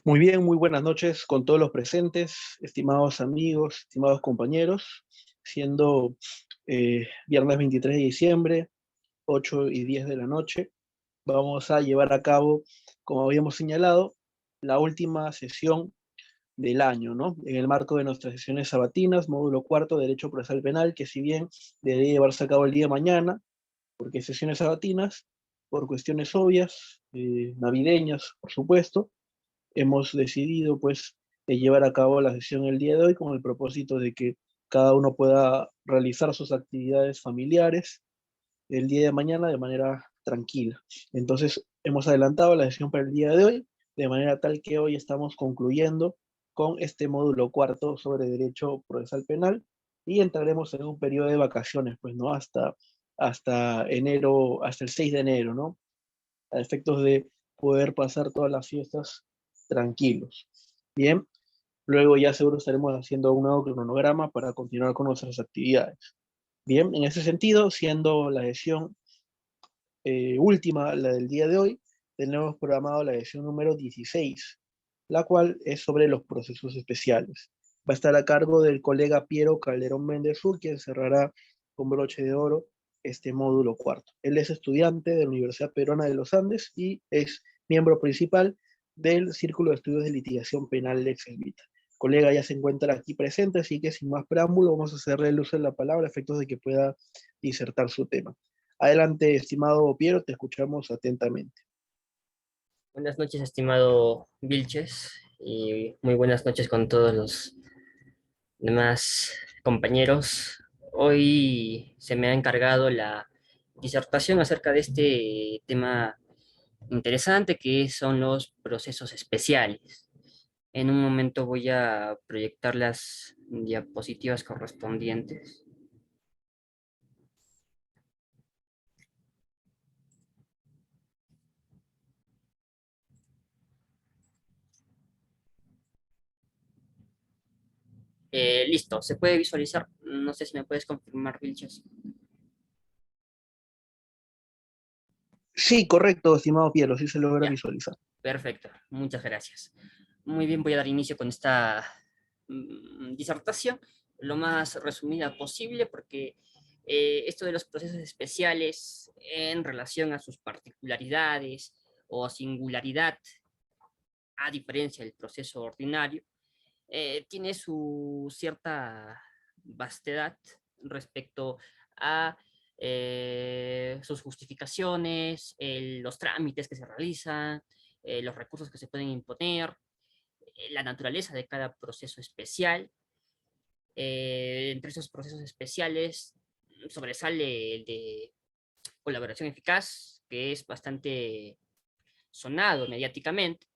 Muy bien, muy buenas noches con todos los presentes, estimados amigos, estimados compañeros, siendo viernes 23 de diciembre, 8 y 10 de la noche. Vamos a llevar a cabo, como habíamos señalado, la última sesión del año, ¿no? En el marco de nuestras sesiones sabatinas, módulo cuarto, Derecho Procesal Penal, que si bien debería llevarse a cabo el día de mañana, porque sesiones sabatinas, por cuestiones obvias, navideñas, por supuesto, hemos decidido pues llevar a cabo la sesión el día de hoy con el propósito de que cada uno pueda realizar sus actividades familiares el día de mañana de manera tranquila. Entonces hemos adelantado la sesión para el día de hoy, de manera tal que hoy estamos concluyendo con este módulo cuarto sobre derecho procesal penal y entraremos en un periodo de vacaciones, pues, ¿no? Hasta enero, hasta el 6 de enero, ¿no? A efectos de poder pasar todas las fiestas tranquilos. Bien, luego ya seguro estaremos haciendo un nuevo cronograma para continuar con nuestras actividades. Bien, en ese sentido, siendo la sesión última, la del día de hoy, tenemos programado la sesión número 16, la cual es sobre los procesos especiales. Va a estar a cargo del colega Piero Calderón Méndez Sur, quien cerrará con broche de oro este módulo cuarto. Él es estudiante de la Universidad Peruana de los Andes y es miembro principal del Círculo de Estudios de Litigación Penal Lex Vita. El colega ya se encuentra aquí presente, así que sin más preámbulo vamos a hacerle el uso de la palabra a efectos de que pueda disertar su tema. Adelante, estimado Piero, te escuchamos atentamente. Buenas noches, estimado Vilches, y muy buenas noches con todos los demás compañeros. Hoy se me ha encargado la disertación acerca de este tema interesante que son los procesos especiales. En un momento voy a proyectar las diapositivas correspondientes. Listo, se puede visualizar. No sé si me puedes confirmar, Vilches. Sí, correcto, estimado Piero, sí se logra Ya. visualizar. Perfecto, muchas gracias. Muy bien, voy a dar inicio con esta disertación lo más resumida posible porque esto de los procesos especiales en relación a sus particularidades o singularidad, a diferencia del proceso ordinario, tiene su cierta vastedad respecto a sus justificaciones, los trámites que se realizan, los recursos que se pueden imponer, la naturaleza de cada proceso especial. Entre esos procesos especiales sobresale el de colaboración eficaz, que es bastante sonado mediáticamente,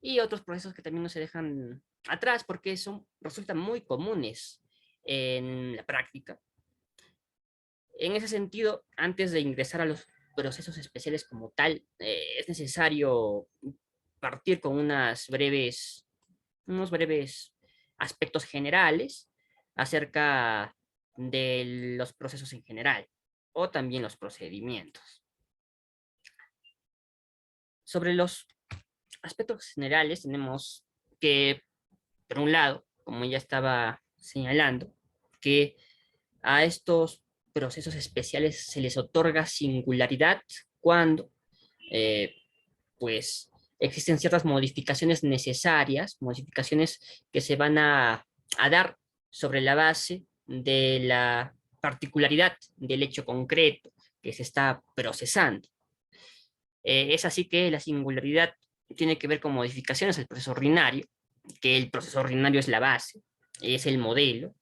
y otros procesos que también no se dejan atrás porque resultan muy comunes en la práctica. En ese sentido, antes de ingresar a los procesos especiales como tal, es necesario partir con unos breves aspectos generales acerca de los procesos en general o también los procedimientos. Sobre los aspectos generales tenemos que, por un lado, como ya estaba señalando, que a estos procesos especiales se les otorga singularidad cuando eh, pues existen ciertas modificaciones necesarias, modificaciones que se van a dar sobre la base de la particularidad del hecho concreto que se está procesando. Es así que la singularidad tiene que ver con modificaciones al proceso ordinario, que el proceso ordinario es la base, es el modelo,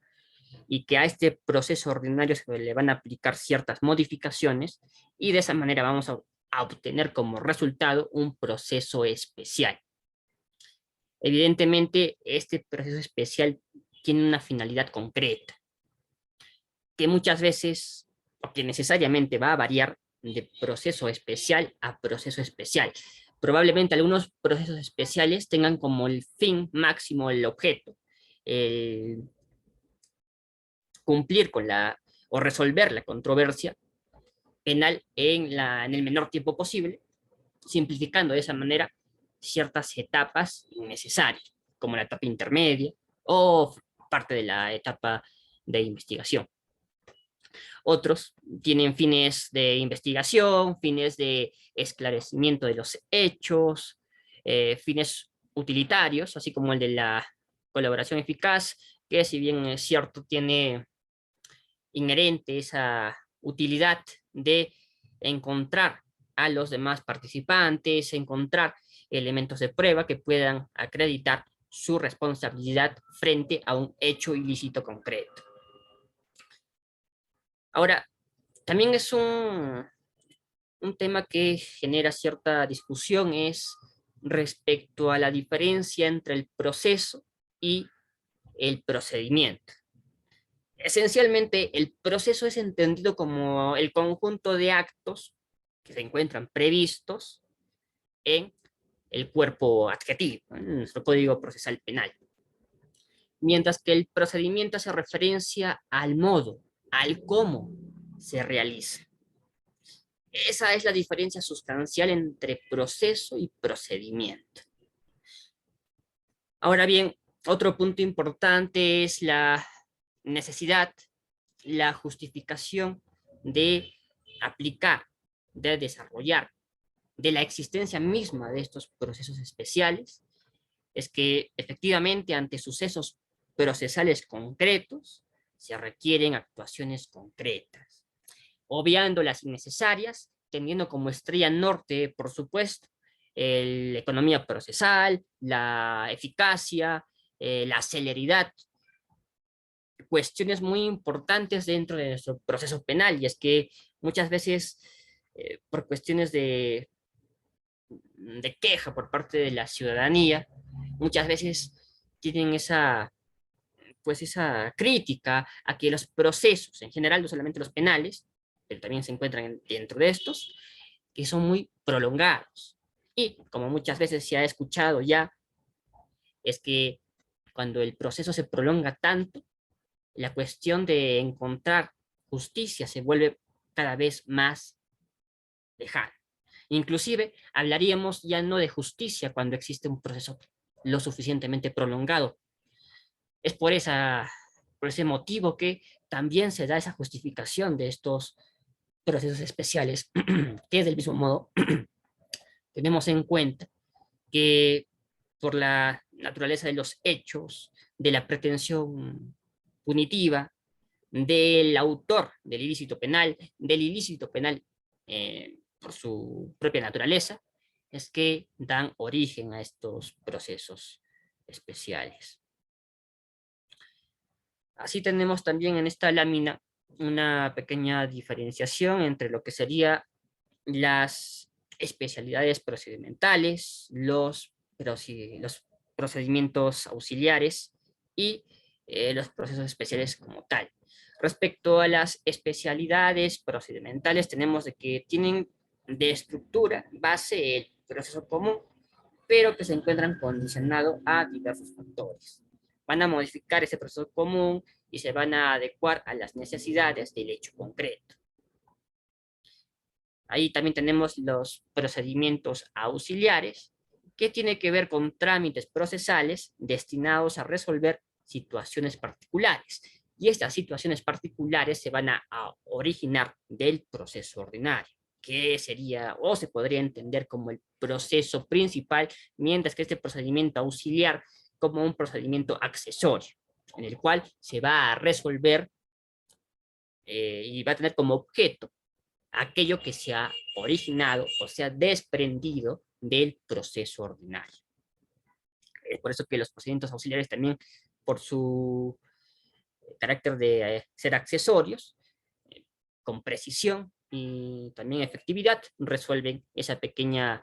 y que a este proceso ordinario se le van a aplicar ciertas modificaciones y de esa manera vamos a obtener como resultado un proceso especial. Evidentemente, este proceso especial tiene una finalidad concreta, que muchas veces, o que necesariamente va a variar de proceso especial a proceso especial. Probablemente algunos procesos especiales tengan como el fin máximo el objeto, el cumplir con o resolver la controversia penal en el menor tiempo posible, simplificando de esa manera ciertas etapas innecesarias, como la etapa intermedia o parte de la etapa de investigación. Otros tienen fines de investigación, fines de esclarecimiento de los hechos, fines utilitarios, así como el de la colaboración eficaz, que si bien es cierto, tiene inherente esa utilidad de encontrar a los demás participantes, encontrar elementos de prueba que puedan acreditar su responsabilidad frente a un hecho ilícito concreto. Ahora, también es un tema que genera cierta discusión, es respecto a la diferencia entre el proceso y el procedimiento. Esencialmente, el proceso es entendido como el conjunto de actos que se encuentran previstos en el cuerpo adjetivo, en nuestro Código Procesal Penal. Mientras que el procedimiento hace referencia al modo, al cómo se realiza. Esa es la diferencia sustancial entre proceso y procedimiento. Ahora bien, otro punto importante es la necesidad, la justificación de aplicar, de desarrollar, de la existencia misma de estos procesos especiales, es que efectivamente ante sucesos procesales concretos se requieren actuaciones concretas, obviando las innecesarias, teniendo como estrella norte, por supuesto, la economía procesal, la eficacia, la celeridad, cuestiones muy importantes dentro de nuestro proceso penal, y es que muchas veces, por cuestiones de queja por parte de la ciudadanía, muchas veces tienen pues esa crítica a que los procesos, en general, no solamente los penales, pero también se encuentran dentro de estos, que son muy prolongados. Y como muchas veces se ha escuchado ya, es que cuando el proceso se prolonga tanto, la cuestión de encontrar justicia se vuelve cada vez más lejana. Inclusive hablaríamos ya no de justicia cuando existe un proceso lo suficientemente prolongado. Es por ese motivo que también se da esa justificación de estos procesos especiales, que del mismo modo tenemos en cuenta que por la naturaleza de los hechos, de la pretensión punitiva, del autor del ilícito penal por su propia naturaleza, es que dan origen a estos procesos especiales. Así tenemos también en esta lámina una pequeña diferenciación entre lo que serían las especialidades procedimentales, los procedimientos auxiliares y los procesos especiales como tal. Respecto a las especialidades procedimentales, tenemos de que tienen de estructura, base, el proceso común, pero que se encuentran condicionados a diversos factores. Van a modificar ese proceso común y se van a adecuar a las necesidades del hecho concreto. Ahí también tenemos los procedimientos auxiliares, que tiene que ver con trámites procesales destinados a resolver situaciones particulares. Y estas situaciones particulares se van a originar del proceso ordinario, que sería o se podría entender como el proceso principal, mientras que este procedimiento auxiliar como un procedimiento accesorio, en el cual se va a resolver y va a tener como objeto aquello que se ha originado o se ha desprendido del proceso ordinario. Es por eso que los procedimientos auxiliares también, por su carácter de ser accesorios, con precisión y también efectividad, resuelven esa pequeña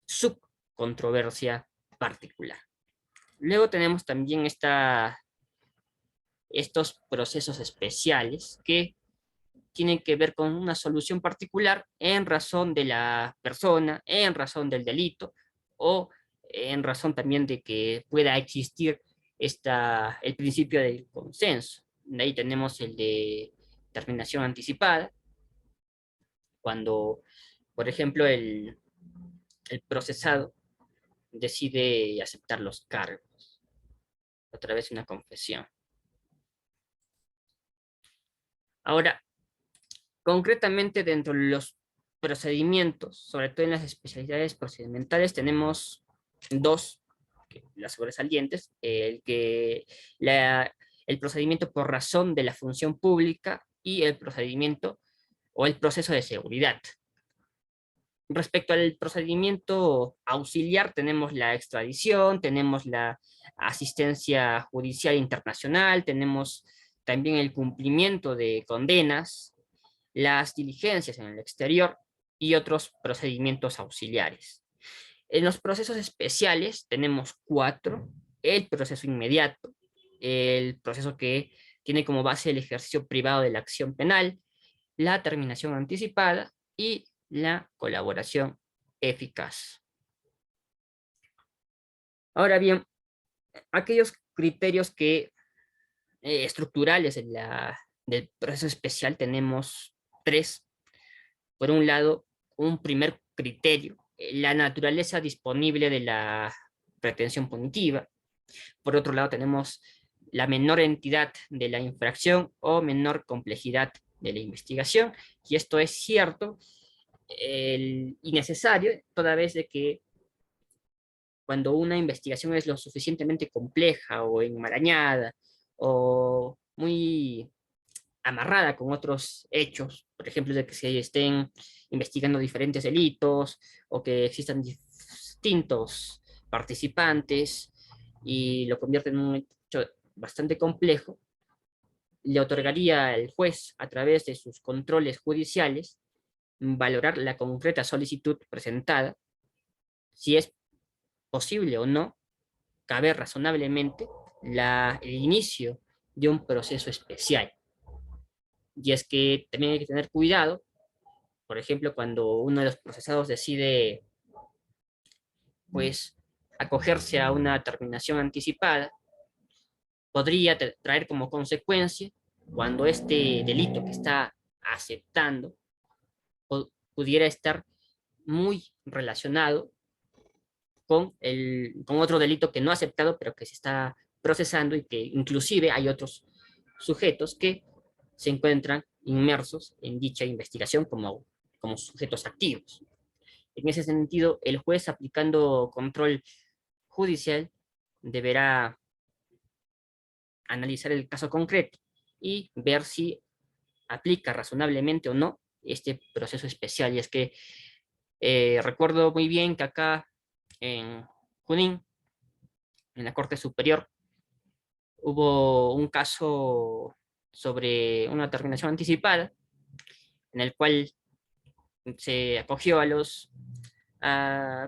subcontroversia particular. Luego tenemos también estos procesos especiales que tienen que ver con una solución particular en razón de la persona, en razón del delito, o en razón también de que pueda existir el principio del consenso. De ahí tenemos el de terminación anticipada, cuando, por ejemplo, el procesado decide aceptar los cargos a través de una confesión. Ahora, concretamente dentro de los procedimientos, sobre todo en las especialidades procedimentales, tenemos dos, las sobresalientes, el procedimiento por razón de la función pública y el procedimiento o el proceso de seguridad. Respecto al procedimiento auxiliar, tenemos la extradición, tenemos la asistencia judicial internacional, tenemos también el cumplimiento de condenas, las diligencias en el exterior y otros procedimientos auxiliares. En los procesos especiales tenemos 4: el proceso inmediato, el proceso que tiene como base el ejercicio privado de la acción penal, la terminación anticipada y la colaboración eficaz. Ahora bien, aquellos criterios estructurales del proceso especial tenemos 3. Por un lado, un primer criterio, la naturaleza disponible de la pretensión punitiva. Por otro lado, tenemos la menor entidad de la infracción o menor complejidad de la investigación, y esto es cierto y necesario, toda vez de que cuando una investigación es lo suficientemente compleja o enmarañada o muy amarrada con otros hechos, por ejemplo, de que se estén investigando diferentes delitos o que existan distintos participantes y lo convierte en un hecho bastante complejo, le otorgaría al juez, a través de sus controles judiciales, valorar la concreta solicitud presentada, si es posible o no, cabe razonablemente el inicio de un proceso especial. Y es que también hay que tener cuidado, por ejemplo, cuando uno de los procesados decide, pues, acogerse a una terminación anticipada, podría traer como consecuencia, cuando este delito que está aceptando pudiera estar muy relacionado con otro delito que no ha aceptado, pero que se está procesando y que inclusive hay otros sujetos que se encuentran inmersos en dicha investigación como sujetos activos. En ese sentido, el juez, aplicando control judicial, deberá analizar el caso concreto y ver si aplica razonablemente o no este proceso especial. Y es que recuerdo muy bien que acá en Junín, en la Corte Superior, hubo un caso sobre una terminación anticipada, en el cual se acogió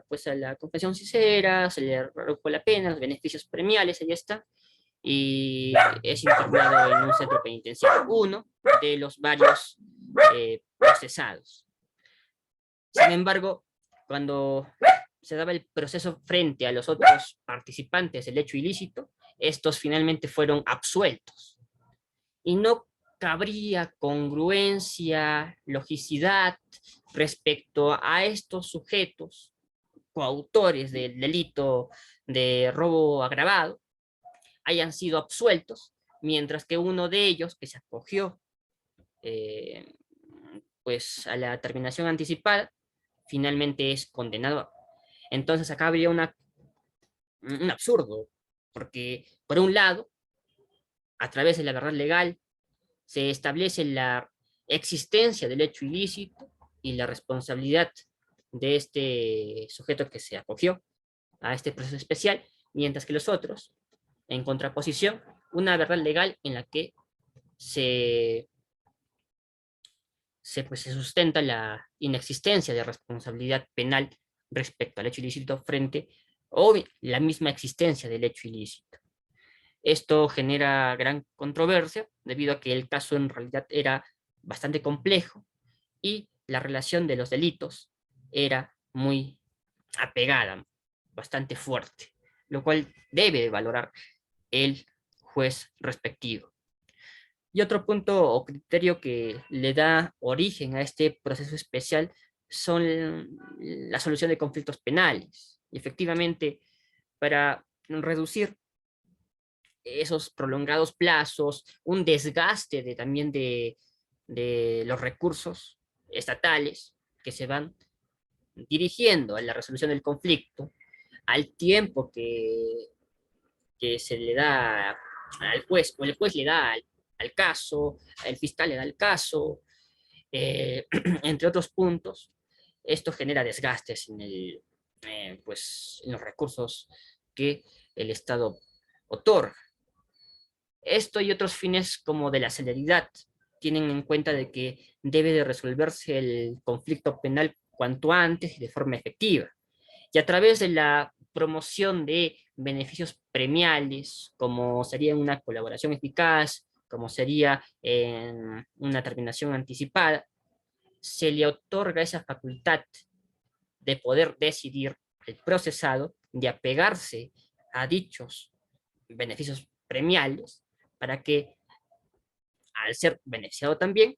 pues a la confesión sincera, se le redujo la pena, los beneficios premiales, ahí está, y es internado en un centro penitenciario, uno de los varios procesados. Sin embargo, cuando se daba el proceso frente a los otros participantes del hecho ilícito, estos finalmente fueron absueltos. Y no cabría congruencia, logicidad respecto a estos sujetos coautores del delito de robo agravado hayan sido absueltos, mientras que uno de ellos, que se acogió pues a la terminación anticipada, finalmente es condenado. Entonces acá habría un absurdo, porque por un lado, a través de la verdad legal, se establece la existencia del hecho ilícito y la responsabilidad de este sujeto que se acogió a este proceso especial, mientras que los otros, en contraposición, una verdad legal en la que pues, se sustenta la inexistencia de responsabilidad penal respecto al hecho ilícito frente o la misma existencia del hecho ilícito. Esto genera gran controversia debido a que el caso en realidad era bastante complejo y la relación de los delitos era muy apegada, bastante fuerte, lo cual debe valorar el juez respectivo. Y otro punto o criterio que le da origen a este proceso especial son la solución de conflictos penales. Y efectivamente, para reducir esos prolongados plazos, un desgaste también de los recursos estatales que se van dirigiendo a la resolución del conflicto, al tiempo que se le da al juez, o el juez le da al caso, el fiscal le da al caso, entre otros puntos. Esto genera desgastes pues, en los recursos que el Estado otorga. Esto y otros fines como de la celeridad tienen en cuenta de que debe de resolverse el conflicto penal cuanto antes y de forma efectiva. Y a través de la promoción de beneficios premiales, como sería una colaboración eficaz, como sería en una terminación anticipada, se le otorga esa facultad de poder decidir el procesado, de apegarse a dichos beneficios premiales, para que al ser beneficiado también,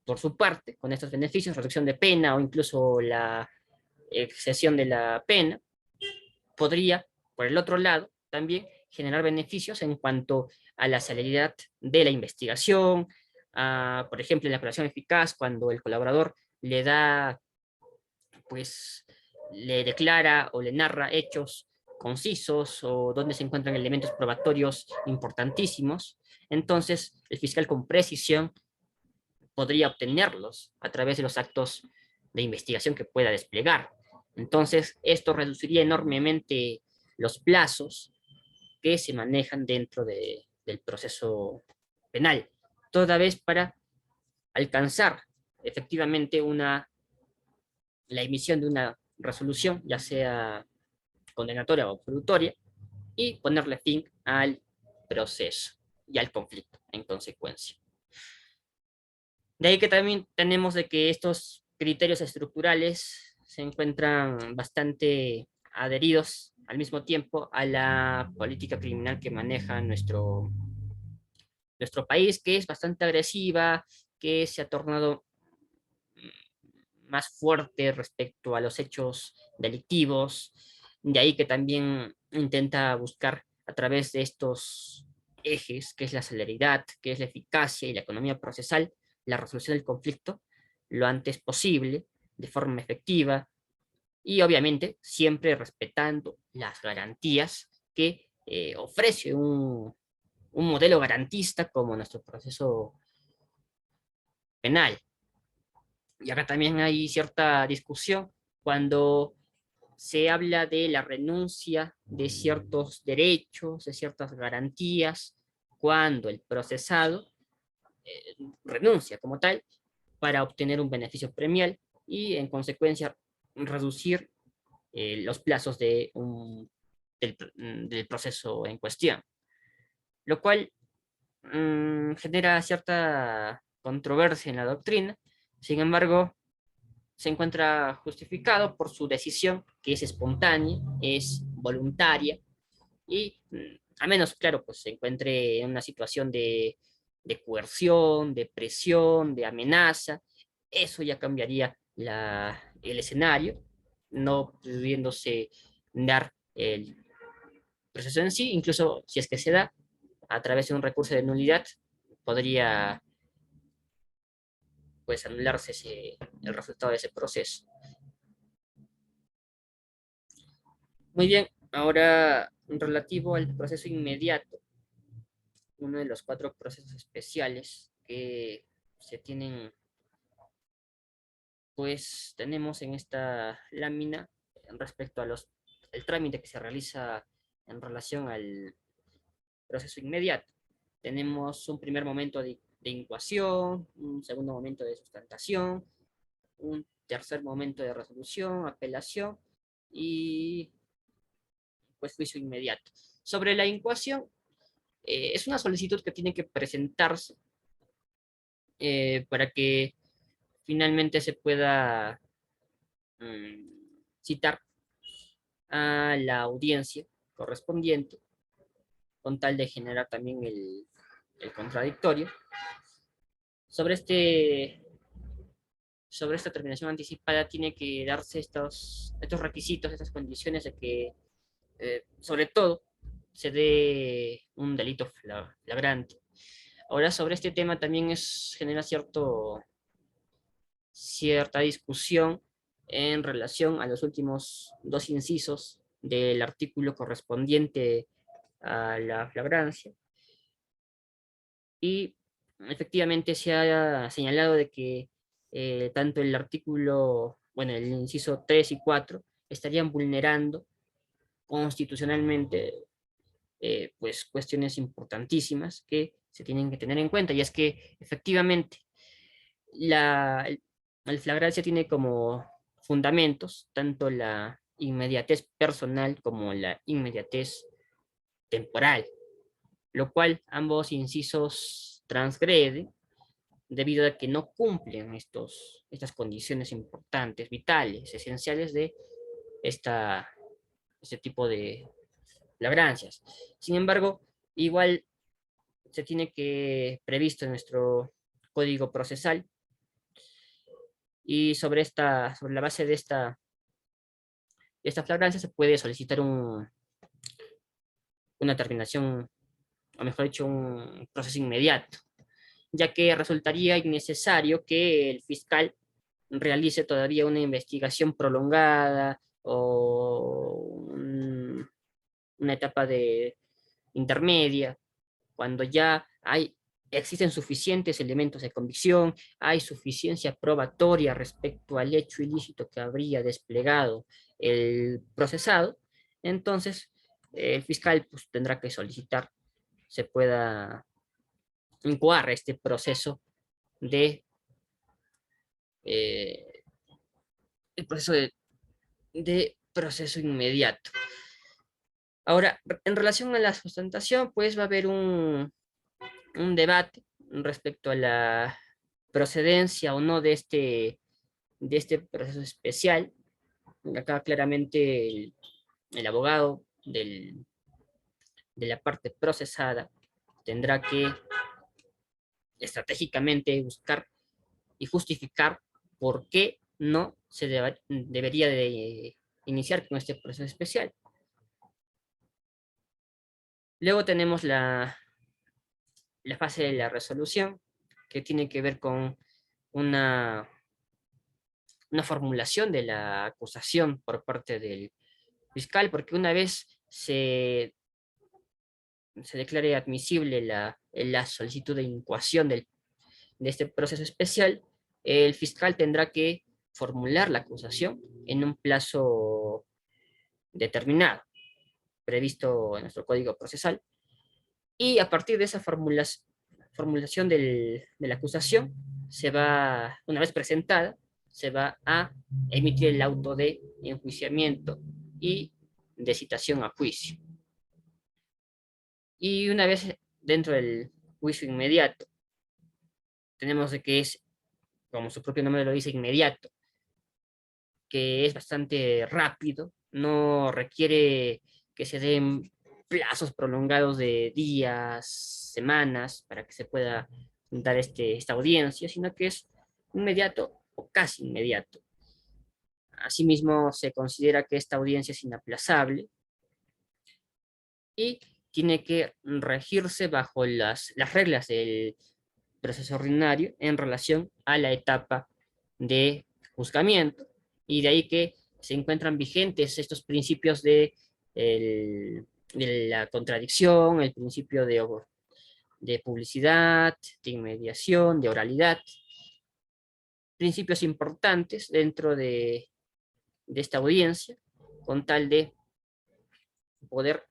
por su parte, con estos beneficios, reducción de pena o incluso la excesión de la pena, podría, por el otro lado, también generar beneficios en cuanto a la celeridad de la investigación, por ejemplo, en la colaboración eficaz, cuando el colaborador le da, pues, le declara o le narra hechos concisos o donde se encuentran elementos probatorios importantísimos, entonces el fiscal con precisión podría obtenerlos a través de los actos de investigación que pueda desplegar. Entonces, esto reduciría enormemente los plazos que se manejan dentro del proceso penal, toda vez para alcanzar efectivamente la emisión de una resolución, ya sea condenatoria o absolutoria, y ponerle fin al proceso y al conflicto en consecuencia. De ahí que también tenemos de que estos criterios estructurales se encuentran bastante adheridos al mismo tiempo a la política criminal que maneja nuestro país, que es bastante agresiva, que se ha tornado más fuerte respecto a los hechos delictivos. De ahí que también intenta buscar a través de estos ejes, que es la celeridad, que es la eficacia y la economía procesal, la resolución del conflicto lo antes posible, de forma efectiva, y obviamente siempre respetando las garantías que ofrece un modelo garantista como nuestro proceso penal. Y acá también hay cierta discusión cuando se habla de la renuncia de ciertos derechos, de ciertas garantías, cuando el procesado renuncia como tal para obtener un beneficio premial y en consecuencia reducir los plazos del proceso en cuestión, lo cual genera cierta controversia en la doctrina. Sin embargo, se encuentra justificado por su decisión, que es espontánea, es voluntaria, y a menos, claro, pues se encuentre en una situación de coerción, de presión, de amenaza, eso ya cambiaría el escenario, no pudiéndose dar el proceso en sí, incluso si es que se da a través de un recurso de nulidad, podría pues anularse el resultado de ese proceso. Muy bien, ahora relativo al proceso inmediato, uno de los 4 procesos especiales que se tienen, pues tenemos en esta lámina respecto a el trámite que se realiza en relación al proceso inmediato. Tenemos un primer momento de incoación, un segundo momento de sustentación, un tercer momento de resolución, apelación y pues juicio inmediato. Sobre la incoación, es una solicitud que tiene que presentarse para que finalmente se pueda citar a la audiencia correspondiente con tal de generar también el contradictorio. Sobre este sobre esta terminación anticipada tiene que darse estos requisitos, estas condiciones de que, sobre todo, se dé un delito flagrante. Ahora, sobre este tema también genera cierta discusión en relación a los últimos dos incisos del artículo correspondiente a la flagrancia. Y efectivamente se ha señalado de que tanto el artículo, bueno, el inciso 3 y 4 estarían vulnerando constitucionalmente pues cuestiones importantísimas que se tienen que tener en cuenta, y es que efectivamente el flagrancia tiene como fundamentos tanto la inmediatez personal como la inmediatez temporal, lo cual ambos incisos transgreden debido a que no cumplen estas condiciones importantes, vitales, esenciales de este tipo de flagrancias. Sin embargo, igual se tiene que previsto en nuestro código procesal, y sobre la base de esta flagrancia se puede solicitar una terminación, o mejor dicho, un proceso inmediato, ya que resultaría innecesario que el fiscal realice todavía una investigación prolongada o una etapa intermedia, cuando ya existen suficientes elementos de convicción, hay suficiencia probatoria respecto al hecho ilícito que habría desplegado el procesado. Entonces el fiscal pues, tendrá que solicitar se pueda incoar este proceso de eh, el proceso de proceso inmediato. Ahora, en relación a la sustentación, pues va a haber un debate respecto a la procedencia o no de este proceso especial. Acá claramente el abogado de la parte procesada tendrá que estratégicamente buscar y justificar por qué no se debería de iniciar con este proceso especial. Luego tenemos la fase de la resolución, que tiene que ver con una formulación de la acusación por parte del fiscal, porque una vez se declare admisible la solicitud de incoación de este proceso especial, el fiscal tendrá que formular la acusación en un plazo determinado, previsto en nuestro Código Procesal, y a partir de esa formulación de la acusación, una vez presentada, se va a emitir el auto de enjuiciamiento y de citación a juicio. Y una vez dentro del juicio inmediato, tenemos de que es, como su propio nombre lo dice, inmediato, que es bastante rápido, no requiere que se den plazos prolongados de días, semanas, para que se pueda dar esta audiencia, sino que es inmediato o casi inmediato. Asimismo, se considera que esta audiencia es inaplazable y tiene que regirse bajo las reglas del proceso ordinario en relación a la etapa de juzgamiento, y de ahí que se encuentran vigentes estos principios de la contradicción, el principio de publicidad, de inmediación, de oralidad, principios importantes dentro de esta audiencia, con tal de poder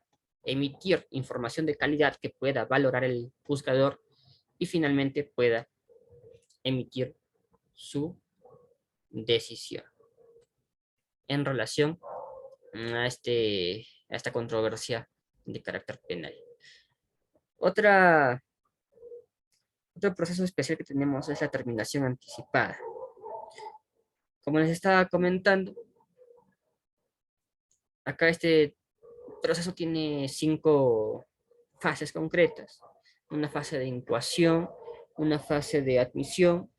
emitir información de calidad que pueda valorar el juzgador y finalmente pueda emitir su decisión en relación a esta controversia de carácter penal. Otro proceso especial que tenemos es la terminación anticipada. Como les estaba comentando, acá este proceso tiene 5 fases concretas: una fase de incoación, una fase de admisión,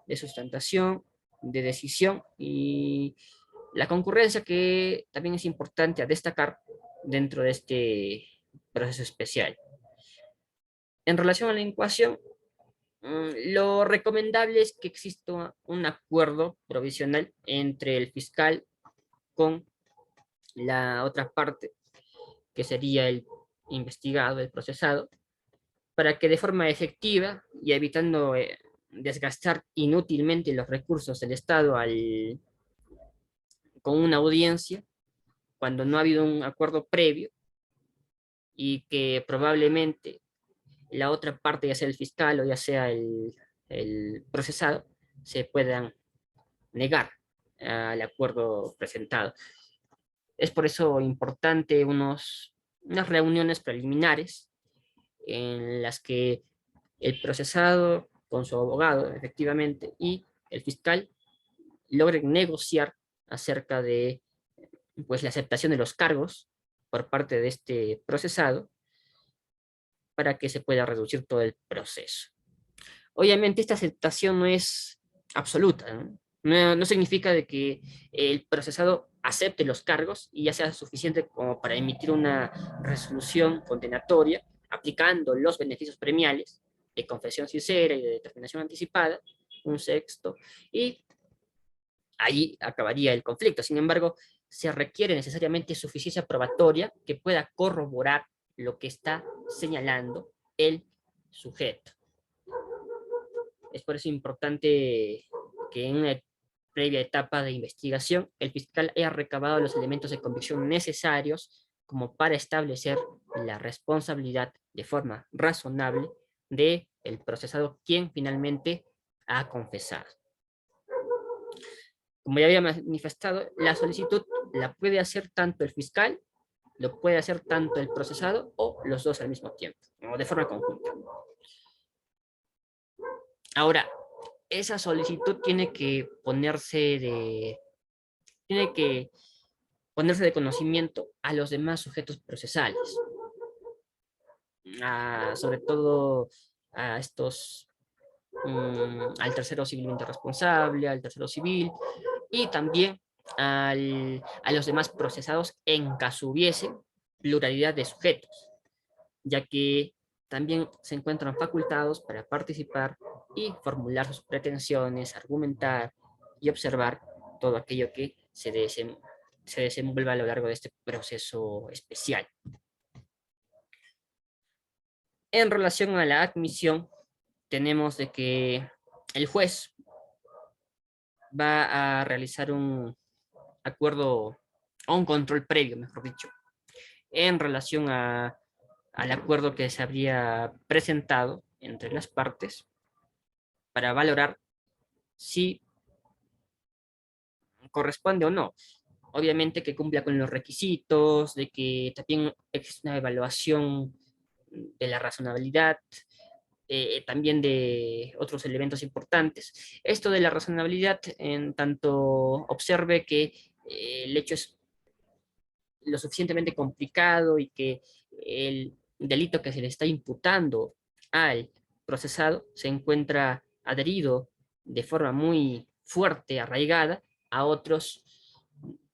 de sustentación, de decisión y la concurrencia, que también es importante a destacar dentro de este proceso especial. En relación a la incoación, lo recomendable es que exista un acuerdo provisional entre el fiscal con la otra parte, que sería el investigado, el procesado, para que de forma efectiva y evitando desgastar inútilmente los recursos del Estado con una audiencia, cuando no ha habido un acuerdo previo y que probablemente la otra parte, ya sea el fiscal o ya sea el procesado, se puedan negar al acuerdo presentado. Es por eso importante unas reuniones preliminares en las que el procesado con su abogado, efectivamente, y el fiscal logren negociar acerca de, pues, la aceptación de los cargos por parte de este procesado para que se pueda reducir todo el proceso. Obviamente esta aceptación no es absoluta, ¿no? No significa de que el procesado acepte los cargos y ya sea suficiente como para emitir una resolución condenatoria aplicando los beneficios premiales de confesión sincera y de determinación anticipada, un sexto, y ahí acabaría el conflicto. Sin embargo, se requiere necesariamente suficiencia probatoria que pueda corroborar lo que está señalando el sujeto. Es por eso importante que en una previa etapa de investigación el fiscal haya recabado los elementos de convicción necesarios como para establecer la responsabilidad de forma razonable de el procesado, quien finalmente ha confesado. Como ya había manifestado, la solicitud la puede hacer tanto el fiscal, lo puede hacer tanto el procesado o los dos al mismo tiempo, o de forma conjunta. Ahora, esa solicitud tiene que ponerse de conocimiento a los demás sujetos procesales, sobre todo a estos, al tercero civilmente responsable, al tercero civil, y también a los demás procesados en caso hubiese pluralidad de sujetos, ya que también se encuentran facultados para participar y formular sus pretensiones, argumentar y observar todo aquello que se desenvuelva a lo largo de este proceso especial. En relación a la admisión, tenemos de que el juez va a realizar un acuerdo o un control previo, mejor dicho, en relación al acuerdo que se habría presentado entre las partes para valorar si corresponde o no. Obviamente que cumpla con los requisitos, de que también existe una evaluación de la razonabilidad, también de otros elementos importantes. Esto de la razonabilidad, en tanto observe que el hecho es lo suficientemente complicado y que el delito que se le está imputando al procesado se encuentra adherido de forma muy fuerte, arraigada, a otros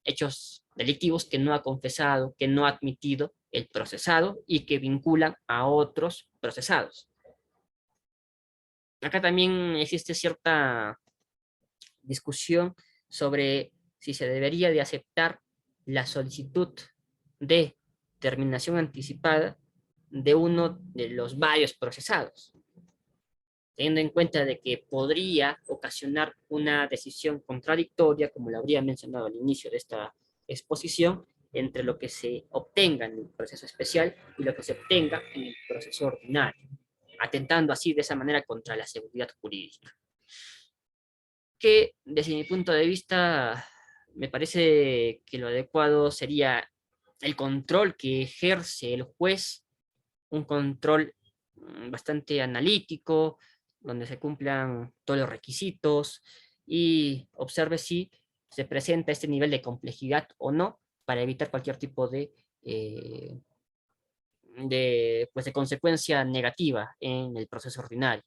hechos delictivos que no ha confesado, que no ha admitido el procesado y que vinculan a otros procesados. Acá también existe cierta discusión sobre si se debería de aceptar la solicitud de terminación anticipada de uno de los varios procesados, teniendo en cuenta de que podría ocasionar una decisión contradictoria, como lo habría mencionado al inicio de esta exposición, entre lo que se obtenga en el proceso especial y lo que se obtenga en el proceso ordinario, atentando así de esa manera contra la seguridad jurídica. Que desde mi punto de vista me parece que lo adecuado sería el control que ejerce el juez, un control bastante analítico, donde se cumplan todos los requisitos y observe si se presenta este nivel de complejidad o no, para evitar cualquier tipo pues de consecuencia negativa en el proceso ordinario.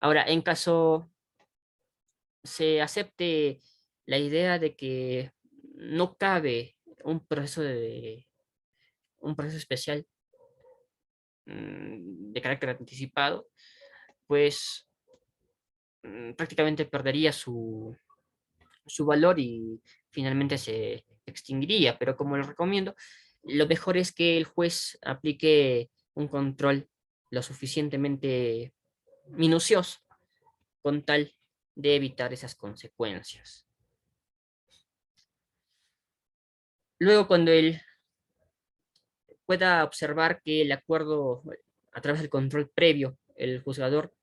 Ahora, en caso se acepte la idea de que no cabe un proceso especial de carácter anticipado, pues prácticamente perdería su valor y finalmente se extinguiría. Pero como les recomiendo, lo mejor es que el juez aplique un control lo suficientemente minucioso con tal de evitar esas consecuencias. Luego, cuando él pueda observar que el acuerdo, a través del control previo, el juzgador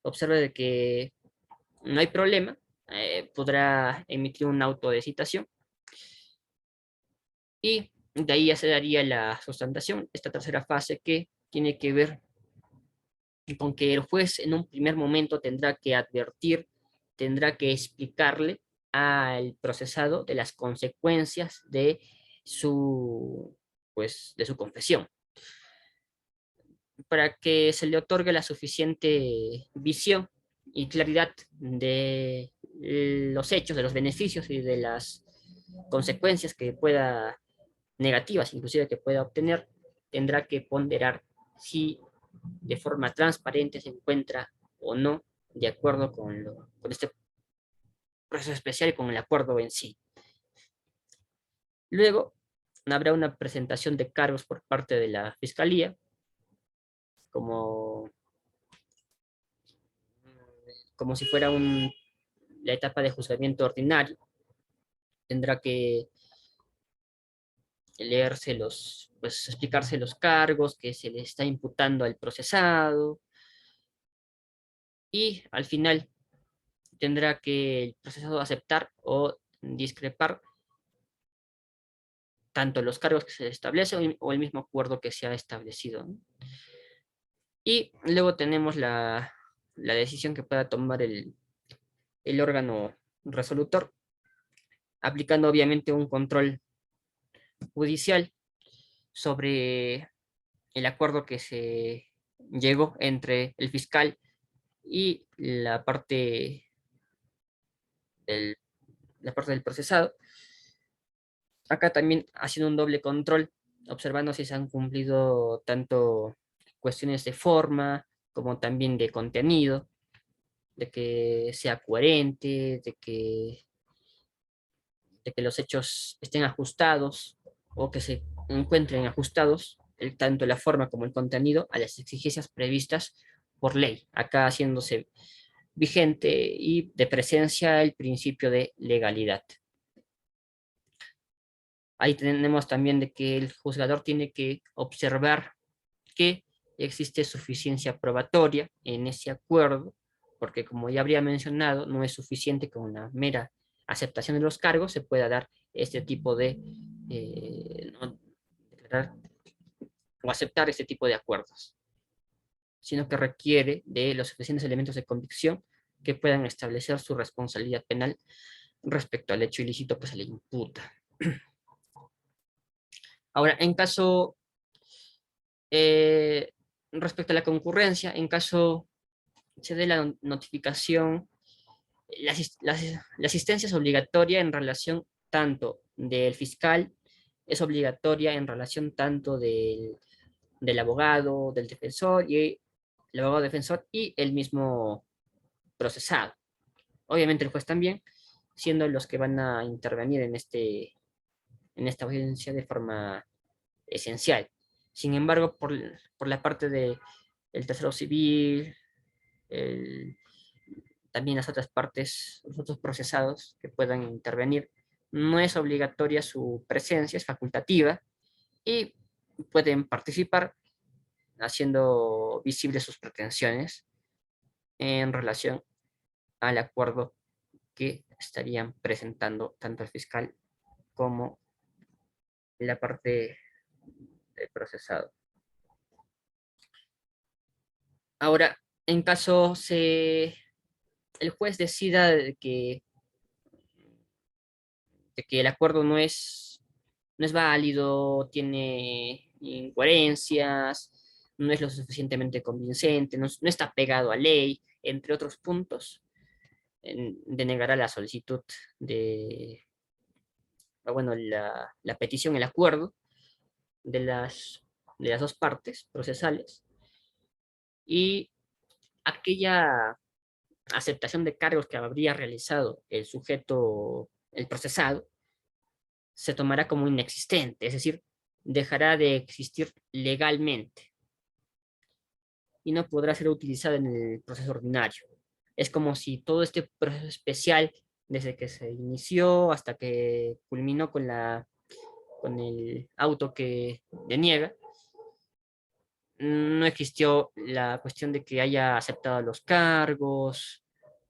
observa de que no hay problema, podrá emitir un auto de citación y de ahí ya se daría la sustentación, esta tercera fase que tiene que ver con que el juez en un primer momento tendrá que advertir, tendrá que explicarle al procesado de las consecuencias de de su confesión, para que se le otorgue la suficiente visión y claridad de los hechos, de los beneficios y de las consecuencias que pueda, negativas inclusive que pueda obtener, tendrá que ponderar si de forma transparente se encuentra o no de acuerdo con este proceso especial y con el acuerdo en sí. Luego, habrá una presentación de cargos por parte de la Fiscalía, como, como si fuera la etapa de juzgamiento ordinario. Tendrá que leerse pues explicarse los cargos que se le está imputando al procesado y al final tendrá que el procesado aceptar o discrepar tanto los cargos que se establecen o el mismo acuerdo que se ha establecido, ¿no? Y luego tenemos la decisión que pueda tomar el órgano resolutor, aplicando obviamente un control judicial sobre el acuerdo que se llegó entre el fiscal y del, la parte del procesado. Acá también haciendo un doble control, observando si se han cumplido tanto cuestiones de forma como también de contenido, de que sea coherente, de que los hechos estén ajustados o que se encuentren ajustados, tanto la forma como el contenido, a las exigencias previstas por ley, acá haciéndose vigente y de presencia el principio de legalidad. Ahí tenemos también de que el juzgador tiene que observar que existe suficiencia probatoria en ese acuerdo, porque como ya habría mencionado, no es suficiente con una mera aceptación de los cargos, se pueda dar este tipo no, declarar o aceptar este tipo de acuerdos, sino que requiere de los suficientes elementos de convicción que puedan establecer su responsabilidad penal respecto al hecho ilícito que se le imputa. Ahora, eh, respecto a la concurrencia, en caso se dé la notificación, la asistencia es obligatoria en relación tanto del fiscal, es obligatoria en relación tanto del abogado, del defensor y el abogado defensor y el mismo procesado. Obviamente el juez también, siendo los que van a intervenir en esta audiencia de forma esencial. Sin embargo, por la parte del tercero civil, el, también las otras partes, los otros procesados que puedan intervenir, no es obligatoria su presencia, es facultativa y pueden participar haciendo visibles sus pretensiones en relación al acuerdo que estarían presentando tanto el fiscal como la parte del procesado. Ahora, en caso el juez decida de que el acuerdo no es válido, tiene incoherencias, no es lo suficientemente convincente, no está pegado a ley, entre otros puntos, denegará la solicitud de, bueno, la petición, el acuerdo de las dos partes procesales, y aquella aceptación de cargos que habría realizado el sujeto, el procesado, se tomará como inexistente, es decir, dejará de existir legalmente y no podrá ser utilizado en el proceso ordinario. Es como si todo este proceso especial, desde que se inició hasta que culminó con el auto que deniega, no existió la cuestión de que haya aceptado los cargos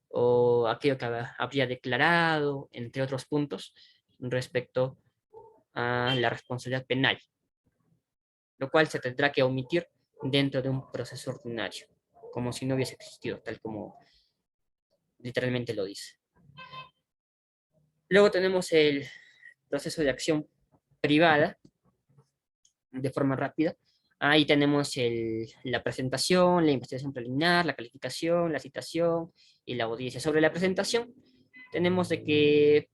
o aquello que habría declarado, entre otros puntos, respecto a la responsabilidad penal, lo cual se tendrá que omitir dentro de un proceso ordinario, como si no hubiese existido, tal como literalmente lo dice. Luego tenemos el proceso de acción privada, de forma rápida. Ahí tenemos la presentación, la investigación preliminar, la calificación, la citación y la audiencia. Sobre la presentación, tenemos de que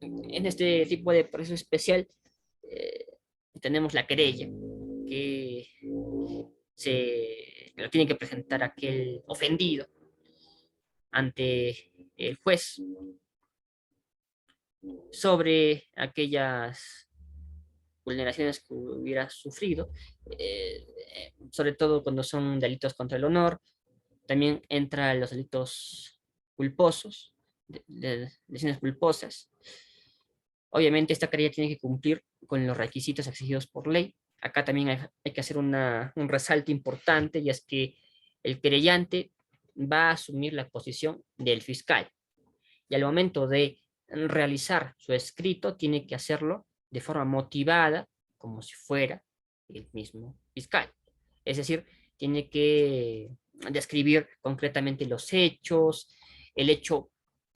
en este tipo de proceso especial eh, tenemos la querella, que lo tiene que presentar aquel ofendido ante el juez sobre aquellas vulneraciones que hubiera sufrido, sobre todo cuando son delitos contra el honor. También entran los delitos culposos, de lesiones culposas. Obviamente esta querella tiene que cumplir con los requisitos exigidos por ley. Acá también hay que hacer un resalte importante, y es que el querellante va a asumir la posición del fiscal, y al momento de realizar su escrito tiene que hacerlo de forma motivada, como si fuera el mismo fiscal. Es decir, tiene que describir concretamente los hechos, el hecho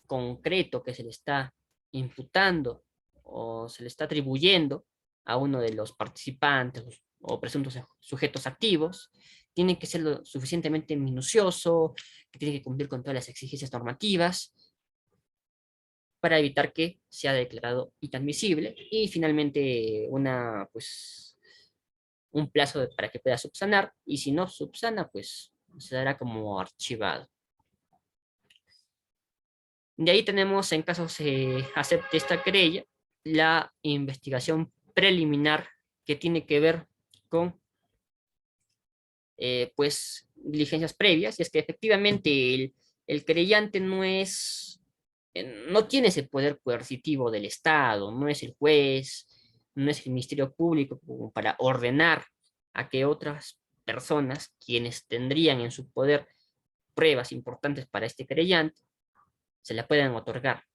concreto que se le está imputando o se le está atribuyendo a uno de los participantes o presuntos sujetos activos. Tiene que ser lo suficientemente minucioso, que tiene que cumplir con todas las exigencias normativas para evitar que sea declarado inadmisible, y finalmente un plazo para que pueda subsanar, y si no subsana, pues se dará como archivado. De ahí tenemos, en caso se acepte esta querella, la investigación preliminar, que tiene que ver con diligencias previas, y es que efectivamente el querellante no tiene ese poder coercitivo del Estado, no es el juez, no es el Ministerio Público como para ordenar a que otras personas, quienes tendrían en su poder pruebas importantes para este querellante, se la puedan otorgar,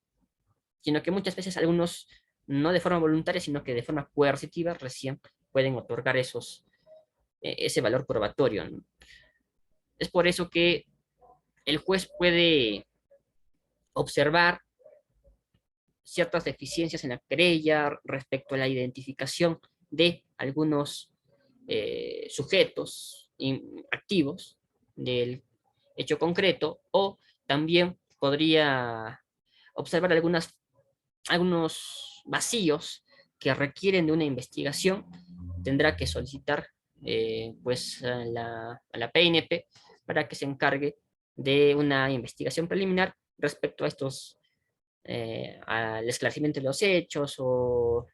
sino que muchas veces algunos, no de forma voluntaria, sino que de forma coercitiva, recién pueden otorgar ese valor probatorio, ¿no? Es por eso que el juez puede observar ciertas deficiencias en la querella respecto a la identificación de algunos sujetos activos del hecho concreto, o también podría observar algunos vacíos que requieren de una investigación. Tendrá que solicitar a la PNP para que se encargue de una investigación preliminar respecto a al esclarecimiento de los hechos o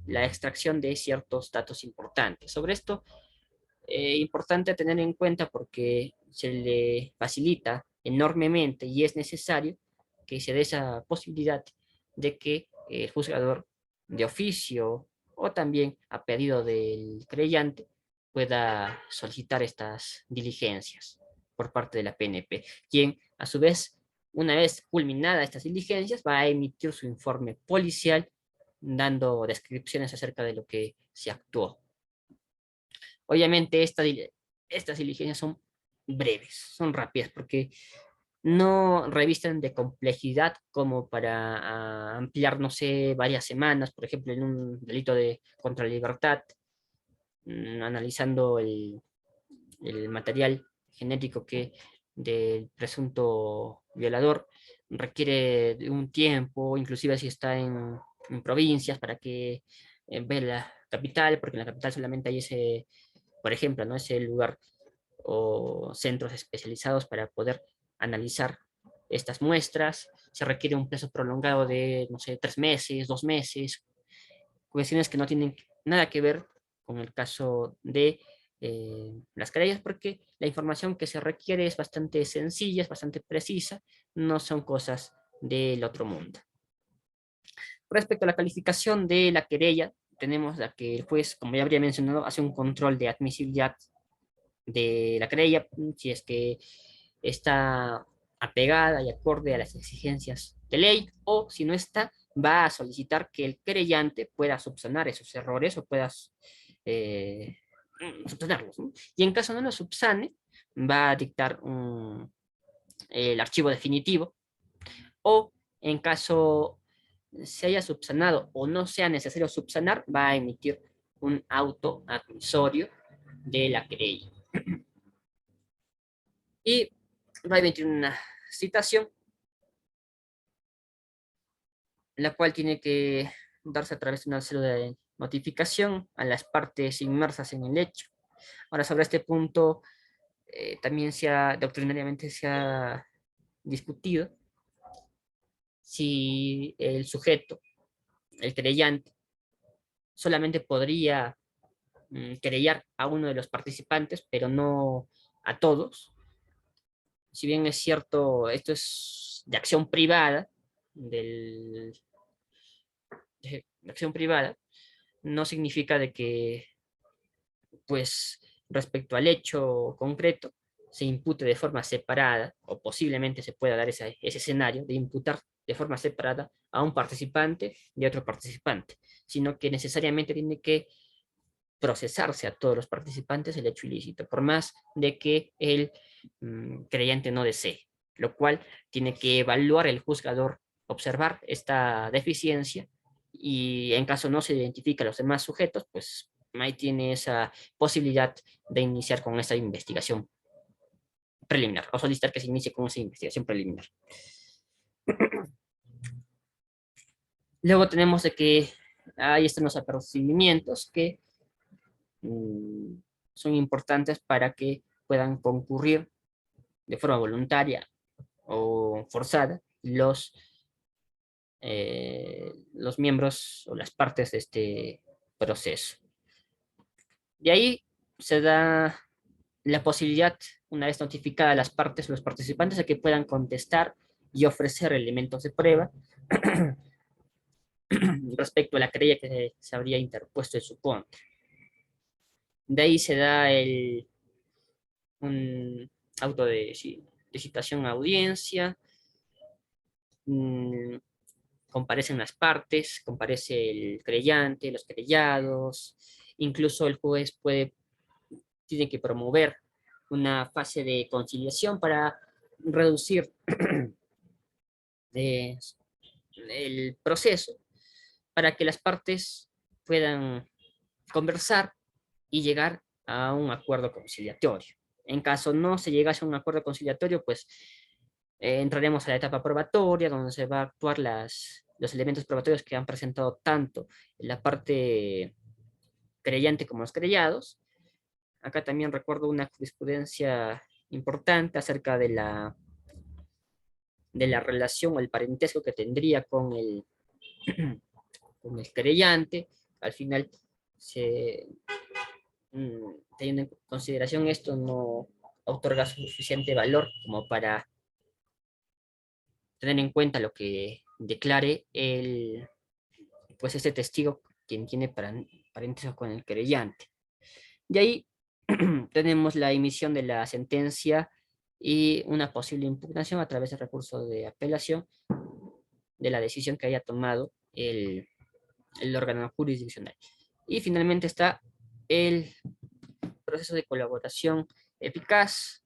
la extracción de ciertos datos importantes. Sobre esto, importante tener en cuenta porque se le facilita enormemente y es necesario que se dé esa posibilidad de que el juzgador de oficio o también a pedido del creyente pueda solicitar estas diligencias por parte de la PNP, quien a su vez, una vez culminadas estas diligencias, va a emitir su informe policial dando descripciones acerca de lo que se actuó. Obviamente estas diligencias son breves, son rápidas, porque no revisten de complejidad como para ampliar, no sé, varias semanas, por ejemplo, en un delito contra la libertad, analizando el material genético del presunto violador. requiere de un tiempo, inclusive si está en provincias, para que ve la capital, porque en la capital solamente hay ese, por ejemplo, ¿no? Ese lugar o centros especializados para poder analizar estas muestras. Se requiere un plazo prolongado de, no sé, 3 meses, 2 meses, cuestiones que no tienen nada que ver con el caso de las querellas, porque la información que se requiere es bastante sencilla, es bastante precisa, no son cosas del otro mundo. Respecto a la calificación de la querella, tenemos la que el juez, como ya habría mencionado, hace un control de admisibilidad de la querella, si es que está apegada y acorde a las exigencias de ley, o si no está, va a solicitar que el querellante pueda subsanar esos errores o pueda eh, subsanarlos, ¿no? Y en caso no lo subsane, va a dictar el archivo definitivo, o en caso se haya subsanado o no sea necesario subsanar, va a emitir un auto admisorio de la querella. Y va a emitir una citación, la cual tiene que darse a través de una cédula de notificación a las partes inmersas en el hecho. Ahora, sobre este punto, también doctrinariamente se ha discutido si el sujeto, el querellante, solamente podría querellar a uno de los participantes, pero no a todos. Si bien es cierto, esto es de acción privada, de acción privada, no significa de que, pues, respecto al hecho concreto, se impute de forma separada, o posiblemente se pueda dar ese escenario de imputar de forma separada a un participante y a otro participante, sino que necesariamente tiene que procesarse a todos los participantes el hecho ilícito, por más de que el creyente no desee, lo cual tiene que evaluar el juzgador, observar esta deficiencia, y en caso no se identifica a los demás sujetos, pues ahí tiene esa posibilidad de iniciar con esa investigación preliminar, o solicitar que se inicie con esa investigación preliminar. Luego tenemos de que ahí están los apercibimientos que son importantes para que puedan concurrir de forma voluntaria o forzada los miembros o las partes de este proceso. De ahí se da la posibilidad, una vez notificadas las partes, los participantes, de que puedan contestar y ofrecer elementos de prueba respecto a la querella que se habría interpuesto en su contra. De ahí se da un auto de citación a audiencia, mmm, comparecen las partes, comparece el creyente, los querellados, incluso el juez tiene que promover una fase de conciliación para reducir eh, el proceso, para que las partes puedan conversar y llegar a un acuerdo conciliatorio. En caso no se llegase a un acuerdo conciliatorio, pues entraremos a la etapa probatoria, donde se va a actuar los elementos probatorios que han presentado tanto la parte creyente como los querellados. Acá también recuerdo una jurisprudencia importante acerca de la relación o el parentesco que tendría con el querellante. Al final, teniendo en consideración esto, no otorga suficiente valor como para tener en cuenta lo que declare pues este testigo, quien tiene parentesco con el querellante. De ahí tenemos la emisión de la sentencia y una posible impugnación a través de recurso de apelación de la decisión que haya tomado el órgano jurisdiccional. Y finalmente está el proceso de colaboración eficaz,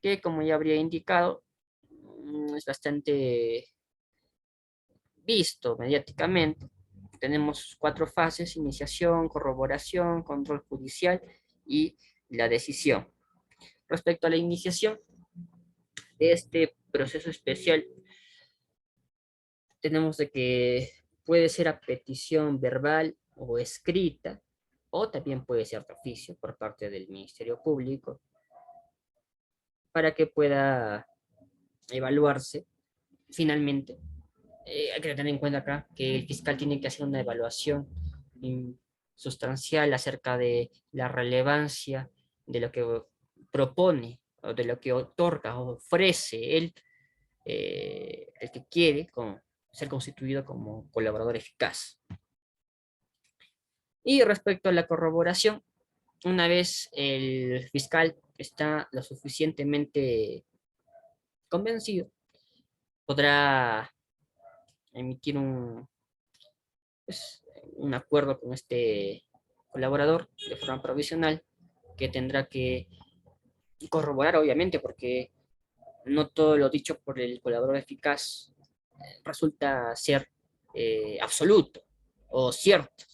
que como ya habría indicado, es bastante visto mediáticamente. Tenemos 4 fases: iniciación, corroboración, control judicial y la decisión. Respecto a la iniciación de este proceso especial, tenemos de que puede ser a petición verbal o escrita, o también puede ser de oficio por parte del Ministerio Público, para que pueda evaluarse finalmente. Hay que tener en cuenta acá que el fiscal tiene que hacer una evaluación sustancial acerca de la relevancia de lo que propone o de lo que otorga o ofrece él, el que quiere ser constituido como colaborador eficaz. Y respecto a la corroboración, una vez el fiscal está lo suficientemente convencido, podrá emitir un acuerdo con este colaborador de forma provisional, que tendrá que corroborar, obviamente, porque no todo lo dicho por el colaborador eficaz resulta ser absoluto o cierto,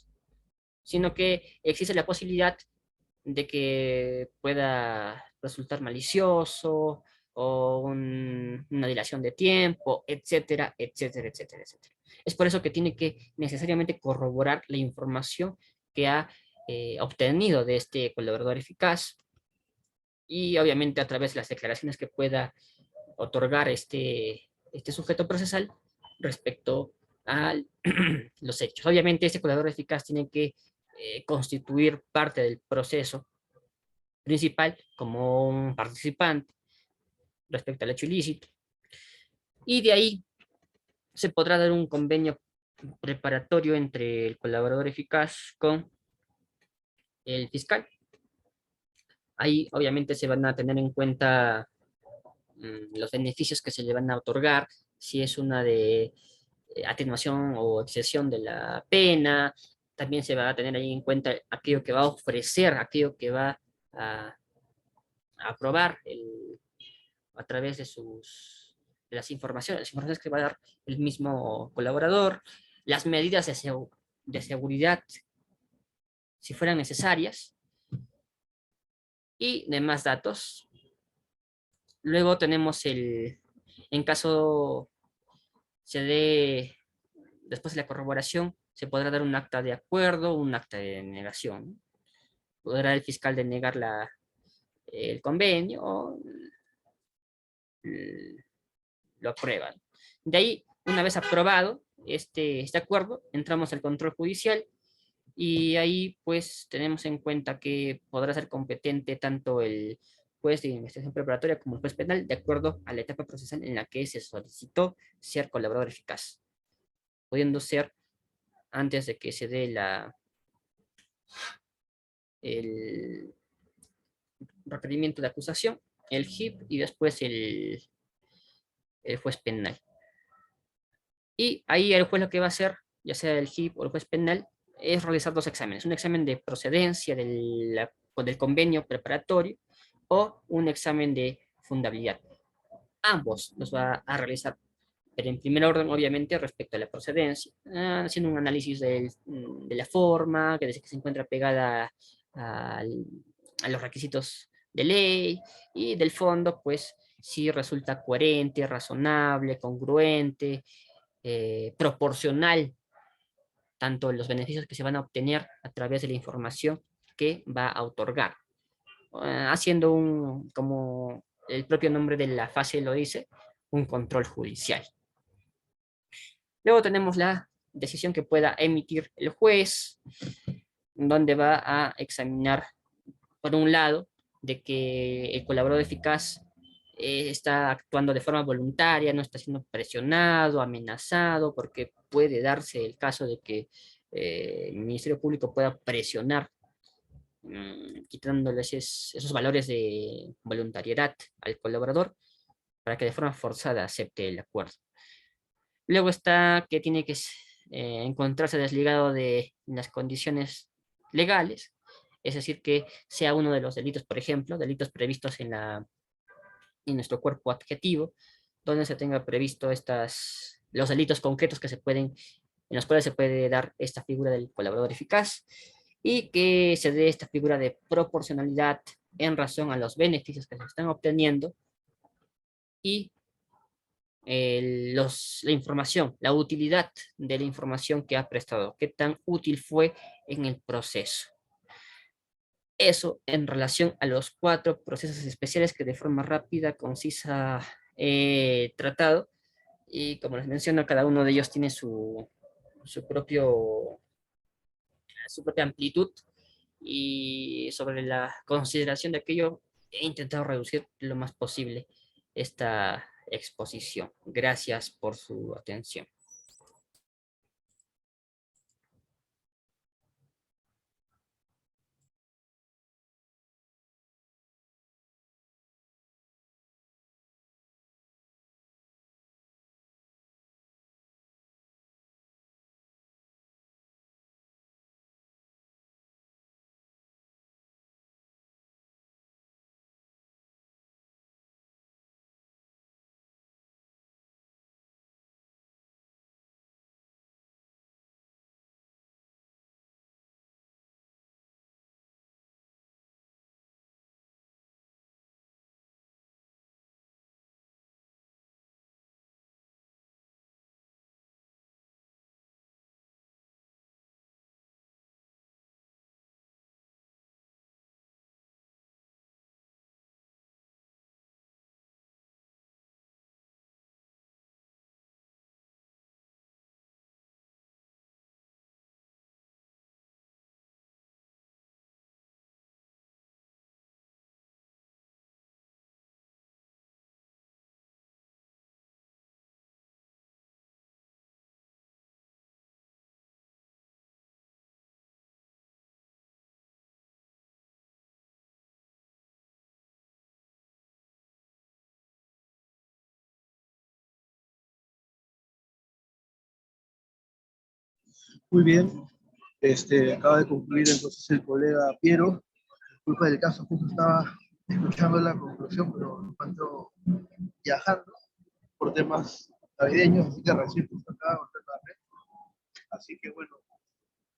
sino que existe la posibilidad de que pueda resultar malicioso o una dilación de tiempo, etcétera, etcétera, etcétera, etcétera. Es por eso que tiene que necesariamente corroborar la información que ha obtenido de este colaborador eficaz, y obviamente a través de las declaraciones que pueda otorgar este sujeto procesal respecto a los hechos. Obviamente este colaborador eficaz tiene que constituir parte del proceso principal como un participante respecto al hecho ilícito, y de ahí se podrá dar un convenio preparatorio entre el colaborador eficaz con el fiscal. Ahí obviamente se van a tener en cuenta los beneficios que se le van a otorgar, si es una de atenuación o excesión de la pena. También se va a tener ahí en cuenta aquello que va a ofrecer, aquello que va a, a aprobar a través de las informaciones que va a dar el mismo colaborador, las medidas de seguridad si fueran necesarias, y demás datos. Luego tenemos en caso se dé, después de la corroboración, se podrá dar un acta de acuerdo, un acta de denegación. Podrá el fiscal denegar el convenio o lo aprueban. De ahí, una vez aprobado este acuerdo, entramos al control judicial, y ahí pues tenemos en cuenta que podrá ser competente tanto el juez de investigación preparatoria como el juez penal, de acuerdo a la etapa procesal en la que se solicitó ser colaborador eficaz, pudiendo ser antes de que se dé el requerimiento de acusación, el JIP, y después el juez penal. Y ahí el juez lo que va a hacer, ya sea el JIP o el juez penal, es realizar dos exámenes: un examen de procedencia del convenio preparatorio o un examen de fundabilidad. Ambos los va a realizar, pero en primer orden, obviamente, respecto a la procedencia, haciendo un análisis de la forma, que desde que se encuentra pegada a los requisitos de ley, y del fondo, pues, si resulta coherente, razonable, congruente, proporcional, tanto los beneficios que se van a obtener a través de la información que va a otorgar, haciendo como el propio nombre de la fase lo dice, un control judicial. Luego tenemos la decisión que pueda emitir el juez, donde va a examinar, por un lado, de que el colaborador eficaz está actuando de forma voluntaria, no está siendo presionado, amenazado, porque puede darse el caso de que el Ministerio Público pueda presionar, quitándole esos valores de voluntariedad al colaborador para que de forma forzada acepte el acuerdo. Luego está que tiene que encontrarse desligado de las condiciones legales, es decir, que sea uno de los delitos, por ejemplo, delitos previstos en nuestro cuerpo adjetivo, donde se tenga previsto los delitos concretos en los cuales se puede dar esta figura del colaborador eficaz, y que se dé esta figura de proporcionalidad en razón a los beneficios que se están obteniendo, y la información, la utilidad de la información que ha prestado, qué tan útil fue en el proceso. Eso en relación a los 4 procesos especiales que de forma rápida, concisa, he tratado. Y como les menciono, cada uno de ellos tiene su su propia amplitud. Y sobre la consideración de aquello, he intentado reducir lo más posible esta exposición. Gracias por su atención. Muy bien, acaba de concluir entonces el colega Piero. Culpa del caso, justo estaba escuchando la conclusión, pero me encuentro viajando por temas navideños, así que recién justo acaba de volver a la red. Así que bueno,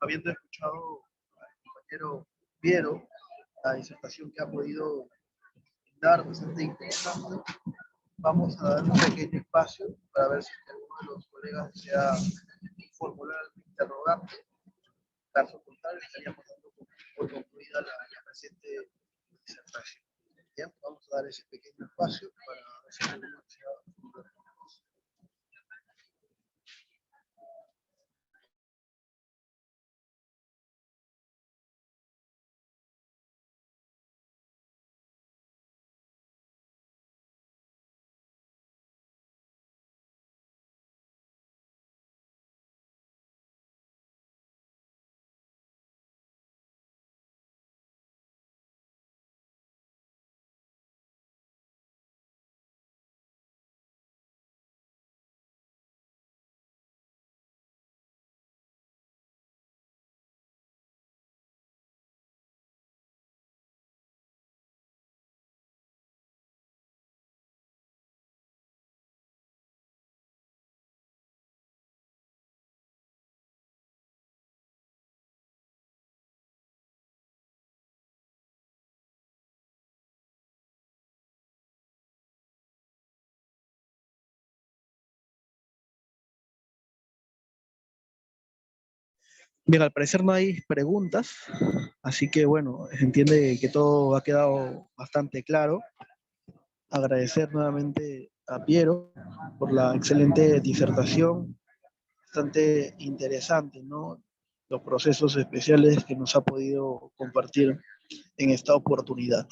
habiendo escuchado al compañero Piero, la disertación que ha podido dar, bastante interesante, vamos a dar un pequeño espacio para ver si alguno de los colegas desea formular algún interrogante. Caso contrario, estaríamos dando por concluida la presente disertación. Bien, vamos a dar ese pequeño espacio para ver si alguno desea formular. Bien, al parecer no hay preguntas, así que bueno, se entiende que todo ha quedado bastante claro. Agradecer nuevamente a Piero por la excelente disertación, bastante interesante, ¿no? Los procesos especiales que nos ha podido compartir en esta oportunidad.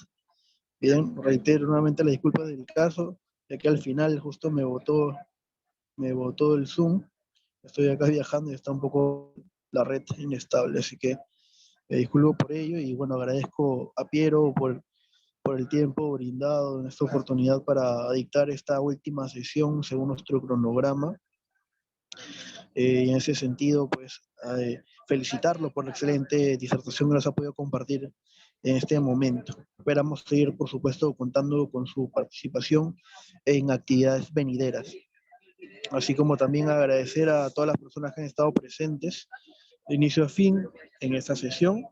Bien, reitero nuevamente la disculpa del caso, ya que al final justo me botó el Zoom. Estoy acá viajando y está un poco la red inestable, así que me disculpo por ello y bueno, agradezco a Piero por el tiempo brindado en esta oportunidad para dictar esta última sesión según nuestro cronograma. Y en ese sentido, pues, felicitarlo por la excelente disertación que nos ha podido compartir en este momento. Esperamos seguir, por supuesto, contando con su participación en actividades venideras. Así como también agradecer a todas las personas que han estado presentes de inicio a fin en esta sesión.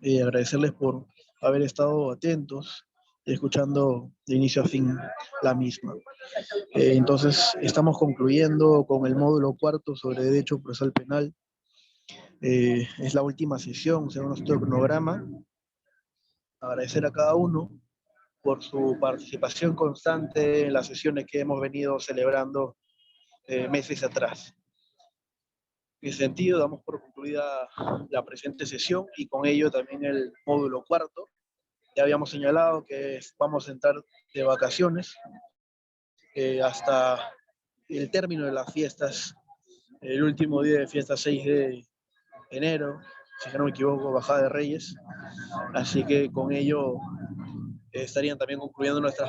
Agradecerles por haber estado atentos escuchando de inicio a fin la misma. Entonces, estamos concluyendo con el módulo cuarto sobre Derecho Procesal Penal. Es la última sesión, según nuestro cronograma. Agradecer a cada uno por su participación constante en las sesiones que hemos venido celebrando meses atrás. En ese sentido, damos por concluida la presente sesión y con ello también el módulo cuarto. Ya habíamos señalado que vamos a entrar de vacaciones hasta el término de las fiestas, el último día de fiesta 6 de enero, si no me equivoco, Bajada de Reyes. Así que con ello estarían también concluyendo nuestras vacaciones.